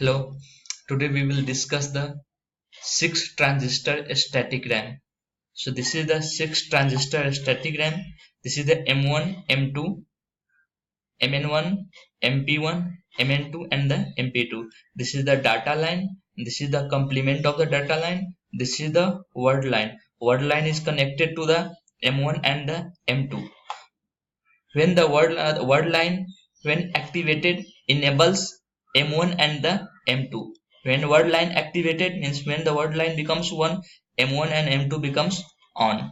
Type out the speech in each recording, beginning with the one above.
Hello, today we will discuss the 6 transistor static RAM. So this is the 6 transistor static RAM. This is the M1, M2, MN1, MP1, MN2 and the MP2. This is the data line. This is the complement of the data line. This is the word line. Word line is connected to the M1 and the M2. When the word line when activated enables M1 and the M2. When word line activated means when the word line becomes 1, M1 and M2 becomes on.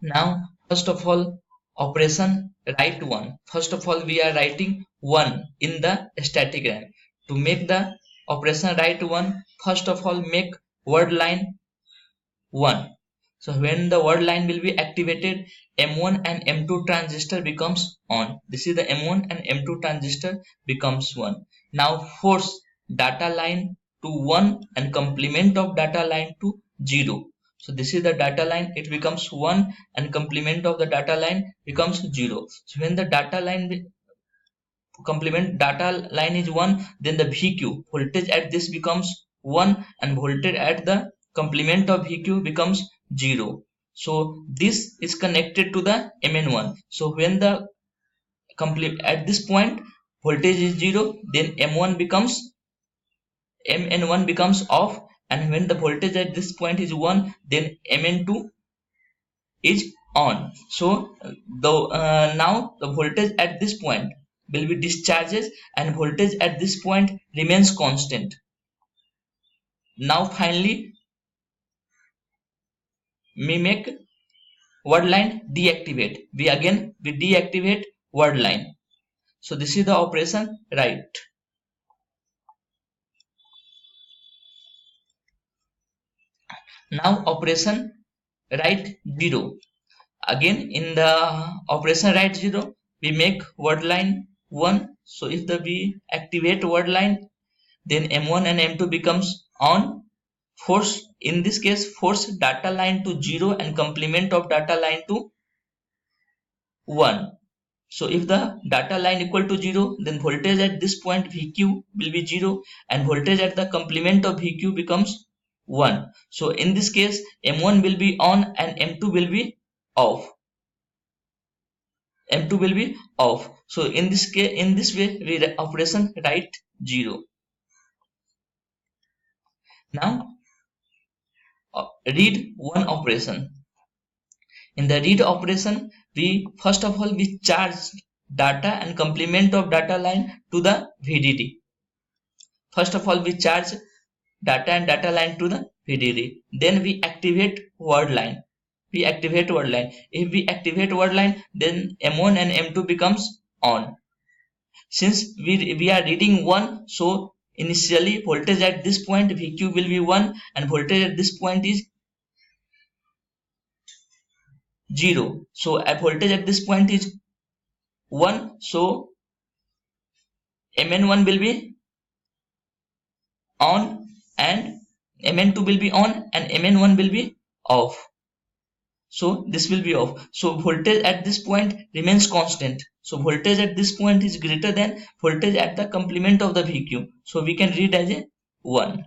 Now first of all, operation write 1. First of all, we are writing 1 in the static RAM. To make the operation write 1, first of all make word line 1. So when the word line will be activated, M1 and M2 transistor becomes on. This is the M1 and M2 transistor becomes 1. Now force data line to 1 and complement of data line to 0. So this is the data line, it becomes 1 and complement of the data line becomes 0. So when the data line complement data line is 1, then the VQ voltage at this becomes 1 and voltage at the complement of VQ becomes 0. So this is connected to the MN1. So when the at this point voltage is 0, then MN1 becomes off, and when the voltage at this point is 1, then MN2 is on. So now the voltage at this point will be discharges and voltage at this point remains constant. Now finally we make word line deactivate. We deactivate word line. So this is the operation write. Now operation write 0. Again in the operation write 0, we make word line 1. So if we activate word line, then M1 and M2 becomes on. Force, in this case, force data line to 0 and complement of data line to 1. So if the data line equal to 0, then voltage at this point VQ will be 0 and voltage at the complement of VQ becomes 1. So in this case, M1 will be on and M2 will be off. M2 will be off. So in this case, in this way, we operation write 0. Now read 1 operation. In the read operation, we first of all we charge data and complement of data line to the VDD. First of all we charge data and data line to the VDD. Then we activate word line. If we activate word line, then M1 and M2 becomes on. Since we are reading 1, so initially voltage at this point VQ will be 1 and voltage at this point is 0. So voltage at this point is 1. So MN1 will be on and MN2 will be on and MN1 will be off. So this will be off. So voltage at this point remains constant. So voltage at this point is greater than voltage at the complement of the VQ. So we can read as a 1.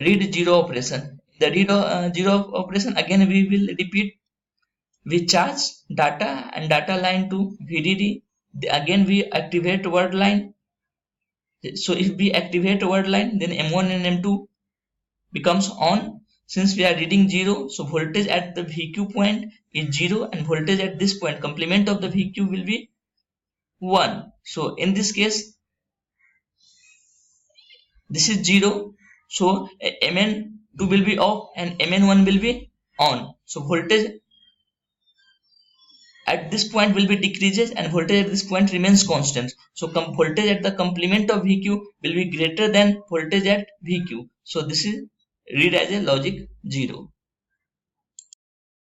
Read 0 operation. The read 0 operation, again we will repeat. We charge data and data line to VDD. Again we activate word line. So if we activate word line, then M1 and M2 becomes on. Since we are reading 0, so voltage at the VQ point is 0 and voltage at this point complement of the VQ will be 1. So in this case, this is 0. So MN2 will be off and MN1 will be on. So voltage at this point will be decreases and voltage at this point remains constant. So voltage at the complement of VQ will be greater than voltage at VQ. So this is read as a logic 0.